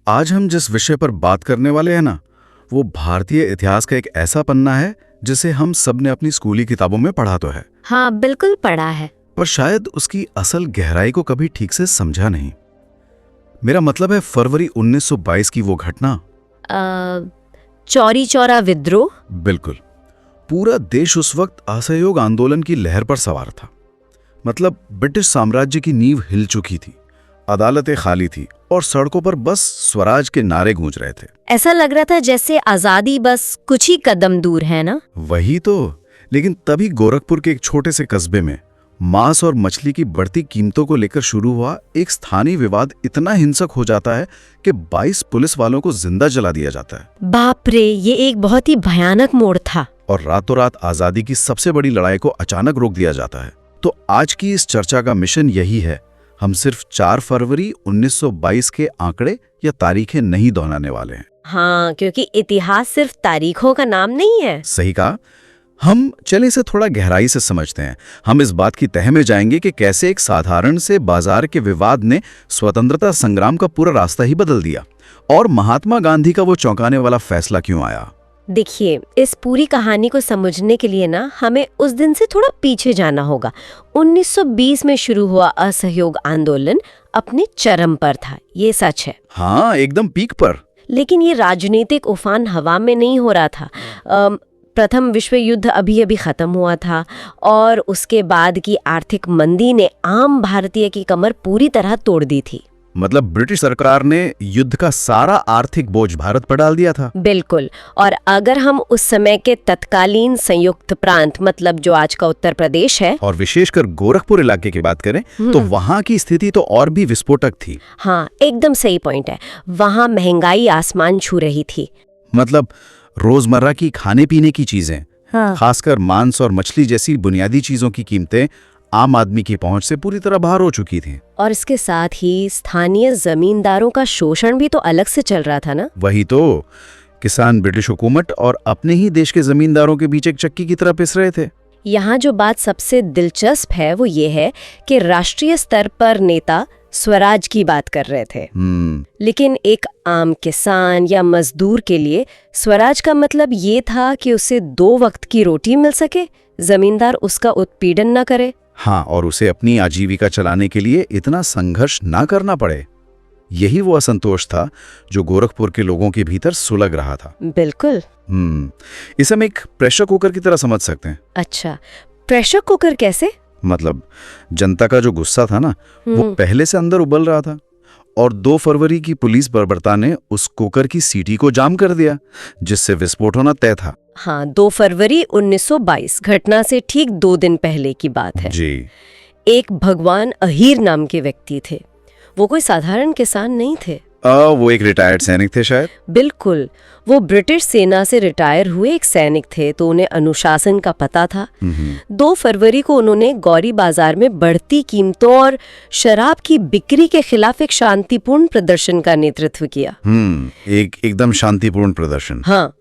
आज हम जिस विषय पर बात करने वाले हैं ना, वो भारतीय इतिहास का एक ऐसा पन्ना है जिसे हम सब ने अपनी स्कूली किताबों में पढ़ा तो है, हाँ बिल्कुल पढ़ा है। पर शायद उसकी असल गहराई को कभी ठीक से समझा नहीं। मेरा मतलब है फरवरी 1922 की वो घटना। चौरी चौरा विद्रोह। बिल्कुल। पूरा देश उस वक्त असहयोग आंदोलन की लहर पर सवार था। मतलब ब्रिटिश साम्राज्य की नींव हिल चुकी थी, अदालतें खाली थी और सड़कों पर बस स्वराज के नारे गूंज रहे थे। ऐसा लग रहा था जैसे आजादी बस कुछ ही कदम दूर है ना। वही तो। लेकिन तभी गोरखपुर के एक छोटे से कस्बे में मांस और मछली की बढ़ती कीमतों को लेकर शुरू हुआ एक स्थानीय विवाद इतना हिंसक हो जाता है कि 22 पुलिस वालों को जिंदा जला दिया जाता है। बाप रे, ये एक बहुत ही भयानक मोड़ था। और रातों रात आजादी की सबसे बड़ी लड़ाई को अचानक रोक दिया जाता है। तो आज की इस चर्चा का मिशन यही है। हम सिर्फ 4 फरवरी 1922 के आंकड़े या तारीखें नहीं दोहराने वाले हैं। हाँ, क्योंकि इतिहास सिर्फ तारीखों का नाम नहीं है। सही कहा। हम चले इसे थोड़ा गहराई से समझते हैं। हम इस बात की तह में जाएंगे कि कैसे एक साधारण से बाजार के विवाद ने स्वतंत्रता संग्राम का पूरा रास्ता ही बदल दिया, और महात्मा गांधी का वो चौंकाने वाला फैसला क्यों आया। देखिए, इस पूरी कहानी को समझने के लिए ना हमें उस दिन से थोड़ा पीछे जाना होगा। 1920 में शुरू हुआ असहयोग आंदोलन अपने चरम पर था, ये सच है। हाँ, एकदम पीक पर। लेकिन ये राजनीतिक उफान हवा में नहीं हो रहा था। प्रथम विश्व युद्ध अभी अभी खत्म हुआ था और उसके बाद की आर्थिक मंदी ने आम भारतीय की कमर पूरी तरह तोड़ दी थी। मतलब ब्रिटिश सरकार ने युद्ध का सारा आर्थिक बोझ भारत पर डाल दिया था। बिल्कुल। और अगर हम उस समय के तत्कालीन संयुक्त प्रांत, मतलब जो आज का उत्तर प्रदेश है, और विशेषकर गोरखपुर इलाके की बात करें तो वहाँ की स्थिति तो और भी विस्फोटक थी। हाँ, एकदम सही पॉइंट है। वहाँ महंगाई आसमान छू रही थी। मतलब रोजमर्रा की खाने पीने की चीजें, हाँ। खासकर मांस और मछली जैसी बुनियादी चीजों की कीमतें आम आदमी की पहुंच से पूरी तरह बाहर हो चुकी थी। और इसके साथ ही स्थानीय जमींदारों का शोषण भी तो अलग से चल रहा था ना। वही तो। किसान ब्रिटिश हुकूमत और अपने ही देश के जमींदारों के बीच एक चक्की की तरह पिस रहे थे। यहाँ जो बात सबसे दिलचस्प है वो ये है कि राष्ट्रीय स्तर पर नेता स्वराज की बात कर रहे थे, लेकिन एक आम किसान या मजदूर के लिए स्वराज का मतलब ये था कि उसे 2 वक्त की रोटी मिल सके, जमींदार उसका उत्पीड़न न करे। हाँ, और उसे अपनी आजीविका चलाने के लिए इतना संघर्ष ना करना पड़े। यही वो असंतोष था जो गोरखपुर के लोगों के भीतर सुलग रहा था। बिल्कुल। इसे हम एक प्रेशर कुकर की तरह समझ सकते हैं। अच्छा, प्रेशर कुकर कैसे? मतलब जनता का जो गुस्सा था ना, वो पहले से अंदर उबल रहा था, और 2 फरवरी की पुलिस बर्बरता ने उस कुकर की सीटी को जाम कर दिया, जिससे विस्फोट होना तय था। हाँ, 2 फरवरी 1922 घटना से ठीक 2 दिन पहले की बात है जी। एक भगवान अहीर नाम के व्यक्ति थे। वो कोई साधारण किसान नहीं थे। वो एक रिटायर्ड सैनिक थे शायद। बिल्कुल। वो ब्रिटिश सेना से रिटायर हुए एक सैनिक थे, तो उन्हें अनुशासन का पता था। 2 फरवरी को उन्होंने गौरी बाजार में बढ़ती कीमतों और शराब की बिक्री के खिलाफ एक शांतिपूर्ण प्रदर्शन का नेतृत्व किया। एकदम शांतिपूर्ण प्रदर्शन। हाँ,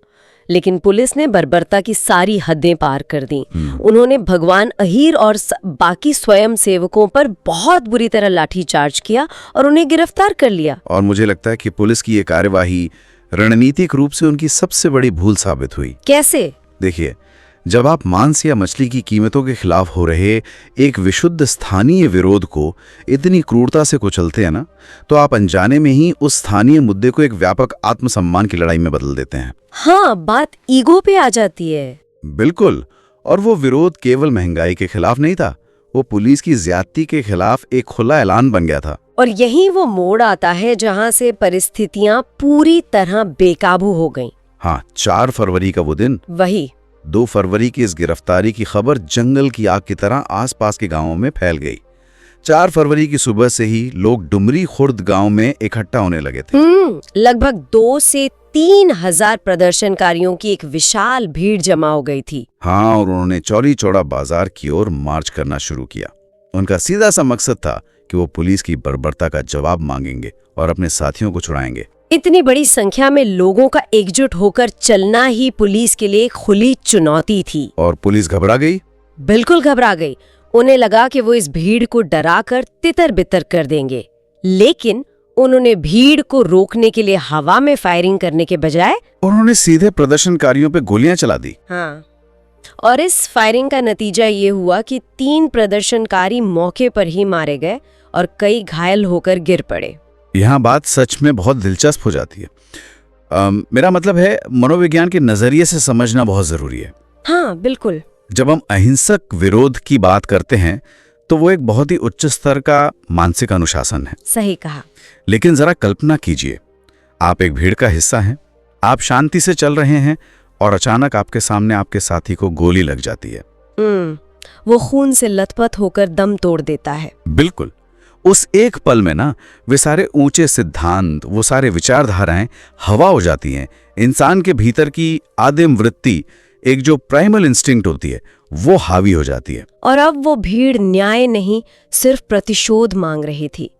लेकिन पुलिस ने बर्बरता की सारी हदें पार कर दी। उन्होंने भगवान अहीर और बाकी स्वयं सेवकों पर बहुत बुरी तरह लाठीचार्ज किया और उन्हें गिरफ्तार कर लिया। और मुझे लगता है कि पुलिस की ये कार्यवाही रणनीतिक रूप से उनकी सबसे बड़ी भूल साबित हुई। कैसे? देखिए, जब आप मांस या मछली की कीमतों के खिलाफ हो रहे एक विशुद्ध स्थानीय विरोध को इतनी क्रूरता से कुचलते हैं ना, तो आप अनजाने में ही उस स्थानीय मुद्दे को एक व्यापक आत्मसम्मान की लड़ाई में बदल देते हैं। हाँ, बात ईगो पे आ जाती है। बिल्कुल। और वो विरोध केवल महंगाई के खिलाफ नहीं था, वो पुलिस की ज्यादती के खिलाफ एक खुला ऐलान बन गया था। और यही वो मोड़ आता है जहाँ से परिस्थितियाँ पूरी तरह बेकाबू हो गईं। हाँ, 4 फरवरी का वो दिन। वही। 2 फरवरी की इस गिरफ्तारी की खबर जंगल की आग की तरह आसपास के गांवों में फैल गई। 4 फरवरी की सुबह से ही लोग डुमरी खुर्द गांव में इकट्ठा होने लगे थे। लगभग 2 से 3 हजार प्रदर्शनकारियों की एक विशाल भीड़ जमा हो गई थी। हाँ, और उन्होंने चौड़ी चौड़ा बाजार की ओर मार्च करना शुरू किया। उनका सीधा सा मकसद था कि वो पुलिस की बर्बरता का जवाब मांगेंगे और अपने साथियों को छुड़ाएंगे। इतनी बड़ी संख्या में लोगों का एकजुट होकर चलना ही पुलिस के लिए खुली चुनौती थी। और पुलिस घबरा गई। बिल्कुल घबरा गई। उन्हें लगा कि वो इस भीड़ को डराकर तितर बितर कर देंगे, लेकिन उन्होंने भीड़ को रोकने के लिए हवा में फायरिंग करने के बजाय उन्होंने सीधे प्रदर्शनकारियों पे गोलियां चला दी। हाँ, और इस फायरिंग का नतीजा ये हुआ कि 3 प्रदर्शनकारी मौके पर ही मारे गए और कई घायल होकर गिर पड़े। यहाँ बात सच में बहुत दिलचस्प हो जाती है। मेरा मतलब है मनोविज्ञान के नजरिए से समझना बहुत जरूरी है। हाँ, बिल्कुल। जब हम अहिंसक विरोध की बात करते हैं तो वो एक बहुत ही उच्च स्तर का मानसिक अनुशासन है। सही कहा। लेकिन जरा कल्पना कीजिए, आप एक भीड़ का हिस्सा हैं, आप शांति से चल रहे हैं और अचानक आपके सामने आपके साथी को गोली लग जाती है। वो खून से लथपथ होकर दम तोड़ देता है। बिल्कुल। उस एक पल में ना वे सारे ऊंचे सिद्धांत, वो सारे विचारधाराएं हवा हो जाती हैं। इंसान के भीतर की आदिम वृत्ति, एक जो प्राइमल इंस्टिंक्ट होती है, वो हावी हो जाती है। और अब वो भीड़ न्याय नहीं, सिर्फ प्रतिशोध मांग रही थी।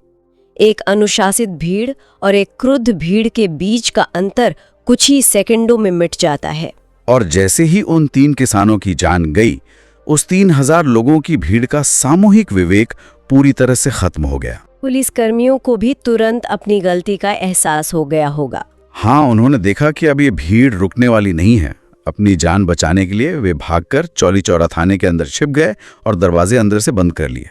एक अनुशासित भीड़ और एक क्रुद्ध भीड़ के बीच का अंतर कुछ ही सेकंडों में मिट जाता है। और जैसे ही उन 3 किसानों की जान गई, उस 3000 लोगों की भीड़ का सामूहिक विवेक पूरी तरह से खत्म हो गया। पुलिस कर्मियों को भी तुरंत अपनी गलती का एहसास हो गया होगा। हाँ, उन्होंने देखा कि अब ये भीड़ रुकने वाली नहीं है। अपनी जान बचाने के लिए वे भागकर चौली चौरा थाने के अंदर छिप गए और दरवाजे अंदर से बंद कर लिए।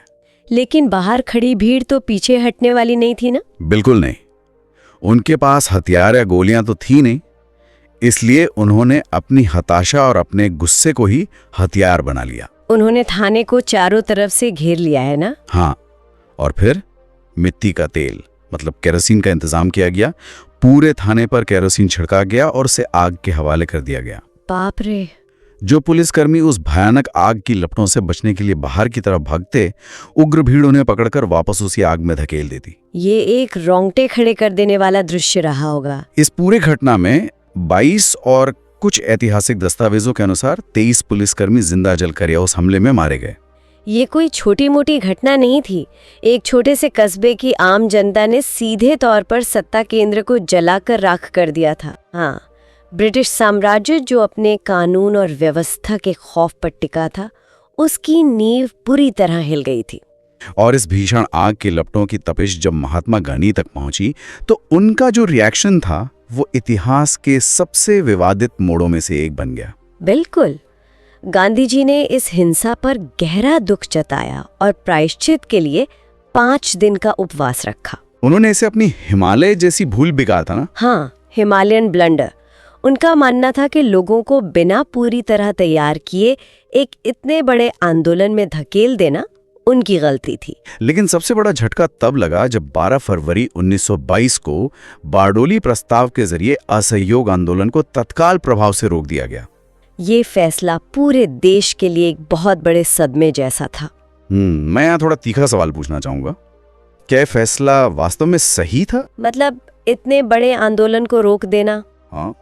लेकिन बाहर खड़ी भीड़ तो पीछे हटने वाली नहीं थी ना? बिल्कुल नहीं। उनके पास हथियार या गोलियां तो थी नहीं, इसलिए उन्होंने अपनी हताशा और अपने गुस्से को ही हथियार बना लिया। उन्होंने थाने को चारों तरफ से घेर लिया है ना? हाँ, और फिर मिट्टी का तेल मतलब केरोसिन का इंतजाम किया गया। पूरे थाने पर केरोसिन छिड़का गया और उसे आग के हवाले कर दिया गया। बाप रे! जो पुलिसकर्मी उस भयानक आग की लपटों से बचने के लिए बाहर की तरफ भागते, उग्र भीड़ उन्हें पकड़कर वापस उसी आग में धकेल देती। ये एक रोंगटे खड़े कर देने वाला दृश्य रहा होगा। इस पूरी घटना में 22 और कुछ ऐतिहासिक दस्तावेजों के अनुसार 23 पुलिसकर्मी जिंदा जलकर या उस हमले में मारे गए। ये कोई छोटी मोटी घटना नहीं थी। एक छोटे से कस्बे की आम जनता ने सीधे तौर पर सत्ता केंद्र को जलाकर राख कर दिया था। हाँ, ब्रिटिश साम्राज्य जो अपने कानून और व्यवस्था के खौफ पर टिका था, उसकी नींव पूरी तरह हिल गई थी। और इस भीषण आग की लपटों की तपिश जब महात्मा गांधी तक पहुंची तो उनका जो रिएक्शन था वो इतिहास के सबसे विवादित मोड़ों में से एक बन गया। बिल्कुल। गांधी जी ने इस हिंसा पर गहरा दुख जताया और प्रायश्चित के लिए 5 दिन का उपवास रखा। उन्होंने इसे अपनी हिमालय जैसी भूल भी कहा था ना? हाँ, हिमालयन ब्लंडर। उनका मानना था कि लोगों को बिना पूरी तरह तैयार किए एक इतने बड़े आंदोलन में धकेल देना उनकी गलती थी। लेकिन सबसे बड़ा झटका तब लगा जब 12 फरवरी 1922 को बारडोली प्रस्ताव के जरिए असहयोग आंदोलन को तत्काल प्रभाव से रोक दिया गया। ये फैसला पूरे देश के लिए एक बहुत बड़े सदमे जैसा था। मैं यहाँ थोड़ा तीखा सवाल पूछना चाहूंगा। क्या फैसला वास्तव में सही था? मतलब इतने बड़े आंदोलन को रोक देना? हाँ,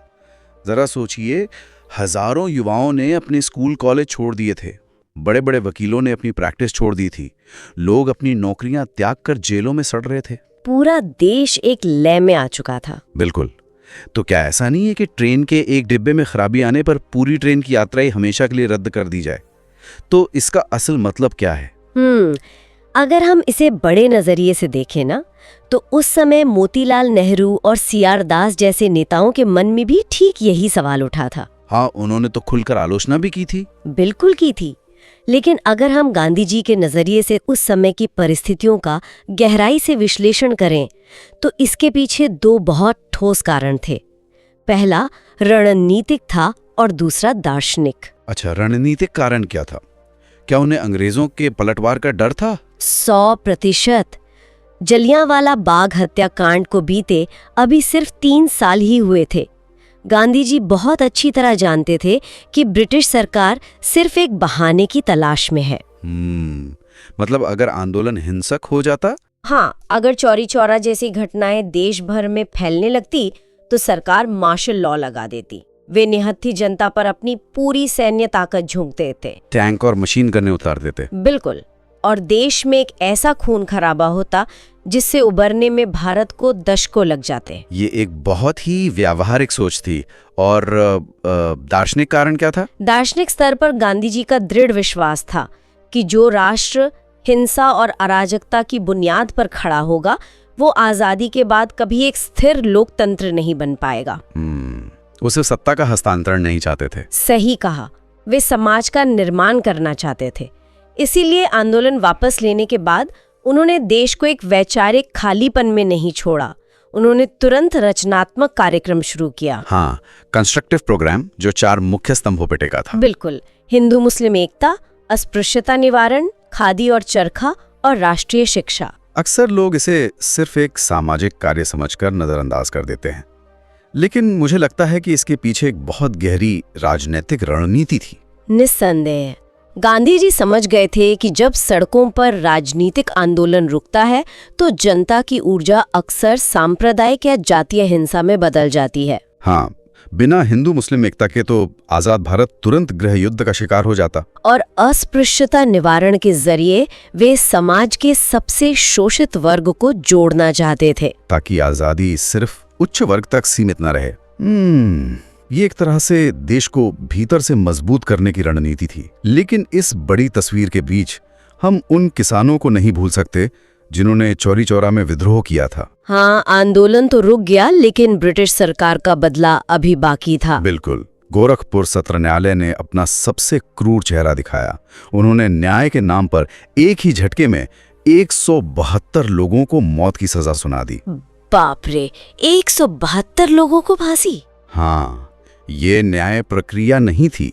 जरा सोचिए, हजारों युवाओं ने अपने स्कूल कॉलेज छोड़ दिए थे, बड़े बड़े वकीलों ने अपनी प्रैक्टिस छोड़ दी थी, लोग अपनी नौकरियां त्याग कर जेलों में सड़ रहे थे। पूरा देश एक लय में आ चुका था। बिल्कुल। तो क्या ऐसा नहीं है कि ट्रेन के एक डिब्बे में खराबी आने पर पूरी ट्रेन की यात्रा ही हमेशा के लिए रद्द कर दी जाए? तो इसका असल मतलब क्या है? अगर हम इसे बड़े नजरिए से देखें ना, तो उस समय मोतीलाल नेहरू और सीआर दास जैसे नेताओं के मन में भी ठीक यही सवाल उठा था। हाँ, उन्होंने तो खुलकर आलोचना भी की थी। बिल्कुल की थी। लेकिन अगर हम गांधी जी के नजरिए से उस समय की परिस्थितियों का गहराई से विश्लेषण करें, तो इसके पीछे 2 बहुत ठोस कारण थे। पहला रणनीतिक था और दूसरा दार्शनिक। अच्छा, रणनीतिक कारण क्या था? क्या उन्हें अंग्रेजों के पलटवार का डर था? 100%। जलियांवाला बाग हत्याकांड को बीते अभी सिर्फ 3 साल ही हुए थे। गांधी जी बहुत अच्छी तरह जानते थे कि ब्रिटिश सरकार सिर्फ एक बहाने की तलाश में है। मतलब अगर आंदोलन हिंसक हो जाता? हाँ, अगर चौरी चौरा जैसी घटनाएं देश भर में फैलने लगती तो सरकार मार्शल लॉ लगा देती। वे निहत्थी जनता पर अपनी पूरी सैन्य ताकत झोंक देते, टैंक और मशीन गन्ने उतार देते। बिल्कुल। और देश में एक ऐसा खून खराबा होता जिससे उबरने में भारत को दशकों लग जाते। ये एक बहुत ही व्यावहारिक सोच थी। और दार्शनिक कारण क्या था? दार्शनिक स्तर पर गांधी जी का दृढ़ विश्वास था कि जो राष्ट्र हिंसा और अराजकता की बुनियाद पर खड़ा होगा वो आजादी के बाद कभी एक स्थिर लोकतंत्र नहीं बन पाएगा। वो सिर्फ सत्ता का हस्तांतरण नहीं चाहते थे। सही कहा, वे समाज का निर्माण करना चाहते थे। इसीलिए आंदोलन वापस लेने के बाद उन्होंने देश को एक वैचारिक खालीपन में नहीं छोड़ा। उन्होंने तुरंत रचनात्मक कार्यक्रम शुरू किया। हाँ, कंस्ट्रक्टिव प्रोग्राम जो 4 मुख्य स्तंभों पे टेका था। बिल्कुल, हिंदू मुस्लिम एकता, अस्पृश्यता निवारण, खादी और चरखा और राष्ट्रीय शिक्षा। अक्सर लोग इसे सिर्फ एक सामाजिक कार्य समझकर नजरअंदाज कर देते हैं, लेकिन मुझे लगता है कि इसके पीछे एक बहुत गहरी राजनीतिक रणनीति थी। निस्संदेह गांधी जी समझ गए थे कि जब सड़कों पर राजनीतिक आंदोलन रुकता है तो जनता की ऊर्जा अक्सर सांप्रदायिक या जातीय हिंसा में बदल जाती है। हाँ, बिना हिंदू मुस्लिम एकता के तो आजाद भारत तुरंत गृह युद्ध का शिकार हो जाता। और अस्पृश्यता निवारण के जरिए वे समाज के सबसे शोषित वर्ग को जोड़ना चाहते थे, ताकि आजादी सिर्फ उच्च वर्ग तक सीमित न रहे। ये एक तरह से देश को भीतर से मजबूत करने की रणनीति थी। लेकिन इस बड़ी तस्वीर के बीच हम उन किसानों को नहीं भूल सकते जिन्होंने चौरी चौरा में विद्रोह किया था। हाँ, आंदोलन तो रुक गया, लेकिन ब्रिटिश सरकार का बदला अभी बाकी था। बिल्कुल। गोरखपुर सत्र न्यायालय ने अपना सबसे क्रूर चेहरा दिखाया। उन्होंने न्याय के नाम पर एक ही झटके में 172 लोगों को मौत की सजा सुना दी। बाप रे, 172 लोगों को फांसी। हाँ, ये न्याय प्रक्रिया नहीं थी,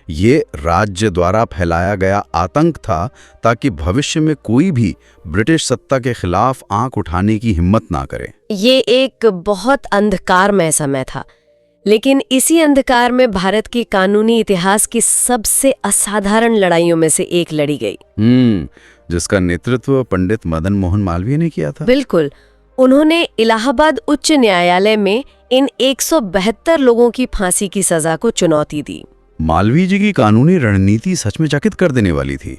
ये राज्य द्वारा फैलाया गया आतंक था, ताकि भविष्य में कोई भी ब्रिटिश सत्ता के खिलाफ आंख उठाने की हिम्मत ना करे। ये एक बहुत अंधकारमय समय था, लेकिन इसी अंधकार में भारत के कानूनी इतिहास की सबसे असाधारण लड़ाइयों में से एक लड़ी गई। जिसका नेतृत्व पंडित मदन मोहन मालवीय ने किया था। बिल्कुल, उन्होंने इलाहाबाद उच्च न्यायालय में इन 172 लोगों की फांसी की सजा को चुनौती दी। मालवीय जी की कानूनी रणनीति सच में चकित कर देने वाली थी।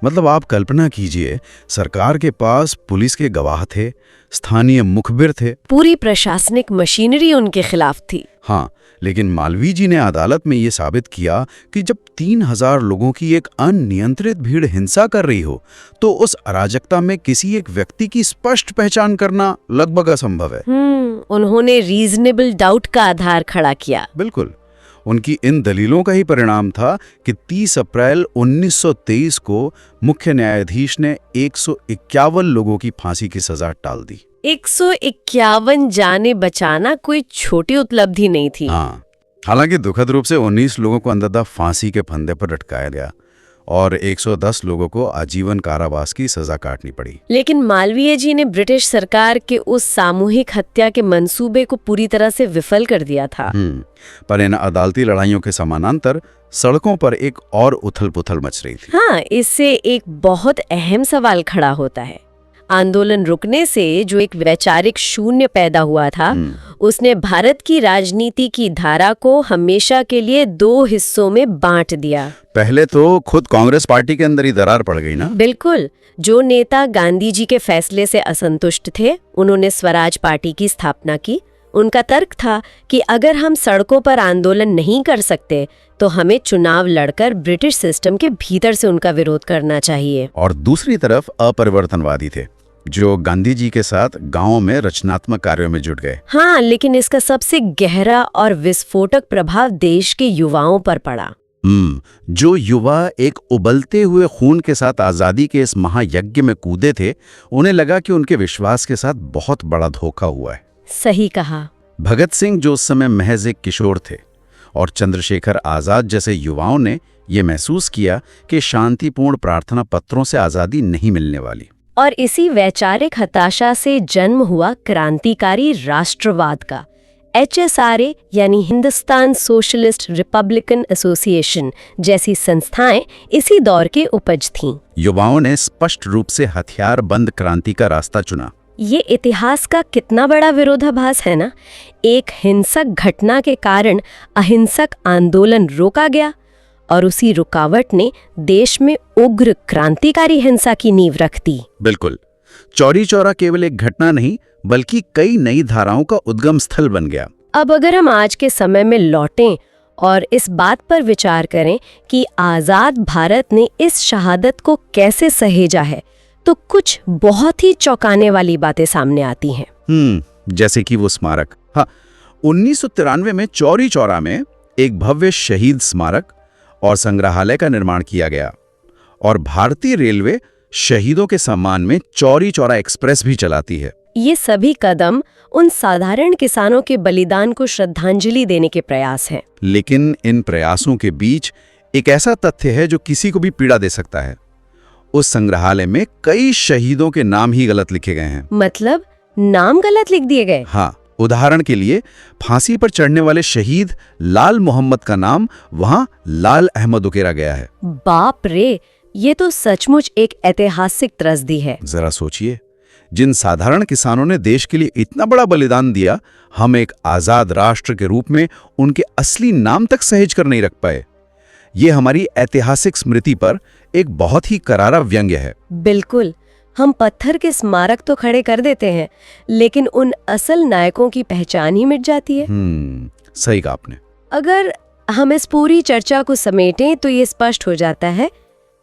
मतलब आप कल्पना कीजिए, सरकार के पास पुलिस के गवाह थे, स्थानीय मुखबिर थे, पूरी प्रशासनिक मशीनरी उनके खिलाफ थी। हाँ, लेकिन मालवीय जी ने अदालत में ये साबित किया कि जब 3000 लोगों की एक अनियंत्रित भीड़ हिंसा कर रही हो, तो उस अराजकता में किसी एक व्यक्ति की स्पष्ट पहचान करना लगभग असंभव है। उन्होंने रीजनेबल डाउट का आधार खड़ा किया। बिल्कुल, उनकी इन दलीलों का ही परिणाम था कि 30 अप्रैल 1923 को मुख्य न्यायाधीश ने 151 लोगों की फांसी की सजा टाल दी। 151 जाने बचाना कोई छोटी उपलब्धि नहीं थी। हाँ, हालांकि दुखद रूप से 19 लोगों को अंततः फांसी के फंदे पर लटकाया गया और 110 लोगों को आजीवन कारावास की सजा काटनी पड़ी। लेकिन मालवीय जी ने ब्रिटिश सरकार के उस सामूहिक हत्या के मंसूबे को पूरी तरह से विफल कर दिया था। पर इन अदालती लड़ाइयों के समानांतर सड़कों पर एक और उथल-पुथल मच रही थी। हाँ, इससे एक बहुत अहम सवाल खड़ा होता है। आंदोलन रुकने से जो एक वैचारिक शून्य पैदा हुआ था, उसने भारत की राजनीति की धारा को हमेशा के लिए 2 हिस्सों में बांट दिया। पहले तो खुद कांग्रेस पार्टी के अंदर ही दरार पड़ गई ना। बिल्कुल, जो नेता गांधी जी के फैसले से असंतुष्ट थे, उन्होंने स्वराज पार्टी की स्थापना की। उनका तर्क था कि अगर हम सड़कों पर आंदोलन नहीं कर सकते तो हमें चुनाव लड़कर ब्रिटिश सिस्टम के भीतर से उनका विरोध करना चाहिए। और दूसरी तरफ अपरिवर्तनवादी थे, जो गांधी जी के साथ गांवों में रचनात्मक कार्यों में जुट गए। हाँ, लेकिन इसका सबसे गहरा और विस्फोटक प्रभाव देश के युवाओं पर पड़ा। जो युवा एक उबलते हुए खून के साथ आजादी के इस महायज्ञ में कूदे थे, उन्हें लगा कि उनके विश्वास के साथ बहुत बड़ा धोखा हुआ है। सही कहा। भगत सिंह जो उस समय महज एक किशोर थे, और चंद्रशेखर आजाद जैसे युवाओं ने ये महसूस किया कि शांतिपूर्ण प्रार्थना पत्रों से आजादी नहीं मिलने वाली। और इसी वैचारिक हताशा से जन्म हुआ क्रांतिकारी राष्ट्रवाद का। HSRA यानी हिंदुस्तान सोशलिस्ट रिपब्लिकन एसोसिएशन जैसी संस्थाएं इसी दौर के उपज थीं। युवाओं ने स्पष्ट रूप से हथियार बंद क्रांति का रास्ता चुना। ये इतिहास का कितना बड़ा विरोधाभास है ना। एक हिंसक घटना के कारण अहिंसक आंदोलन रोका गया और उसी रुकावट ने देश में उग्र क्रांतिकारी हिंसा की नींव रख दी। बिल्कुल, चौरी चौरा केवल एक घटना नहीं बल्कि कई नई धाराओं का उद्गम स्थल बन गया। अब अगर हम आज के समय में लौटें और इस बात पर विचार करें कि आजाद भारत ने इस शहादत को कैसे सहेजा है, तो कुछ बहुत ही चौंकाने वाली बातें सामने आती हैं। जैसे कि वो स्मारक। हाँ, 1993 में चौरी चौरा में एक भव्य शहीद स्मारक और संग्रहालय का निर्माण किया गया और भारतीय रेलवे शहीदों के सम्मान में चौरी चौरा एक्सप्रेस भी चलाती है। ये सभी कदम उन साधारण किसानों के बलिदान को श्रद्धांजलि देने के प्रयास हैं। लेकिन इन प्रयासों के बीच एक ऐसा तथ्य है जो किसी को भी पीड़ा दे सकता है। उस संग्रहालय में कई शहीदों के नाम ही गलत लिखे गए हैं। मतलब नाम गलत लिख दिए गए? हाँ, उदाहरण के लिए फांसी पर चढ़ने वाले शहीद लाल मोहम्मद का नाम वहां लाल अहमद उकेरा गया है। बाप रे, ये तो सचमुच एक ऐतिहासिक त्रसदी है। जरा सोचिए, जिन साधारण किसानों ने देश के लिए इतना बड़ा बलिदान दिया, हम एक आजाद राष्ट्र के रूप में उनके असली नाम तक सहेज कर नहीं रख पाए। ये हमारी ऐतिहासिक स्मृति पर एक बहुत ही करारा व्यंग्य है। बिल्कुल, हम पत्थर के स्मारक तो खड़े कर देते हैं, लेकिन उन असल नायकों की पहचान ही मिट जाती है। सही कहा आपने। अगर हम इस पूरी चर्चा को समेटें तो ये स्पष्ट हो जाता है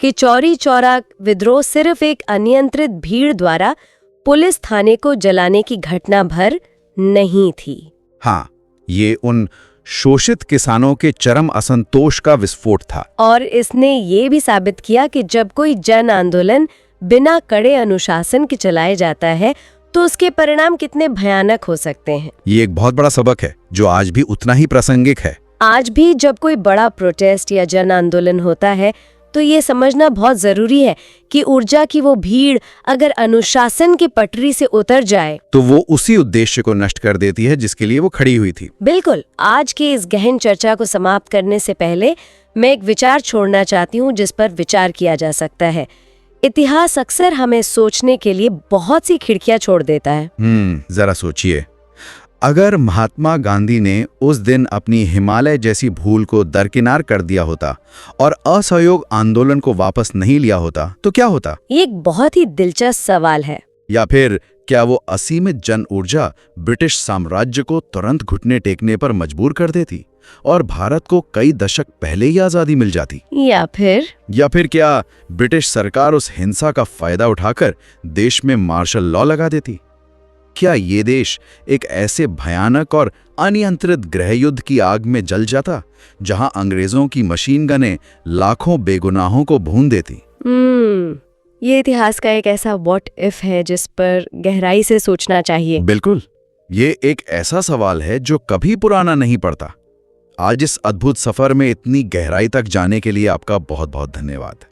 कि चौरी चौरा विद्रोह सिर्फ एक अनियंत्रित भीड़ द्वारा पुलिस थाने को जलाने की घटना भर नहीं थी। हाँ, ये उन शोषित किसानों के चरम असंतोष का विस्फोट था। और इसने ये भी साबित किया कि जब कोई जन आंदोलन बिना कड़े अनुशासन के चलाया जाता है तो उसके परिणाम कितने भयानक हो सकते हैं। ये एक बहुत बड़ा सबक है जो आज भी उतना ही प्रासंगिक है। आज भी जब कोई बड़ा प्रोटेस्ट या जन आंदोलन होता है तो ये समझना बहुत जरूरी है कि ऊर्जा की वो भीड़ अगर अनुशासन की पटरी से उतर जाए तो वो उसी उद्देश्य को नष्ट कर देती है जिसके लिए वो खड़ी हुई थी। बिल्कुल। आज के इस गहन चर्चा को समाप्त करने से पहले मैं एक विचार छोड़ना चाहती हूँ जिस पर विचार किया जा सकता है। इतिहास अक्सर हमें सोचने के लिए बहुत सी खिड़कियां छोड़ देता है। जरा सोचिए, अगर महात्मा गांधी ने उस दिन अपनी हिमालय जैसी भूल को दरकिनार कर दिया होता और असहयोग आंदोलन को वापस नहीं लिया होता तो क्या होता? ये एक बहुत ही दिलचस्प सवाल है। या फिर क्या वो असीमित जन ऊर्जा ब्रिटिश साम्राज्य को तुरंत घुटने टेकने पर मजबूर कर देती और भारत को कई दशक पहले ही आजादी मिल जाती? या फिर क्या ब्रिटिश सरकार उस हिंसा का फायदा उठाकर देश में मार्शल लॉ लगा देती? क्या ये देश एक ऐसे भयानक और अनियंत्रित गृहयुद्ध की आग में जल जाता जहां अंग्रेजों की मशीन गनें लाखों बेगुनाहों को भून देती? ये इतिहास का एक ऐसा व्हाट इफ है जिस पर गहराई से सोचना चाहिए। बिल्कुल, ये एक ऐसा सवाल है जो कभी पुराना नहीं पड़ता। आज इस अद्भुत सफर में इतनी गहराई तक जाने के लिए आपका बहुत बहुत धन्यवाद।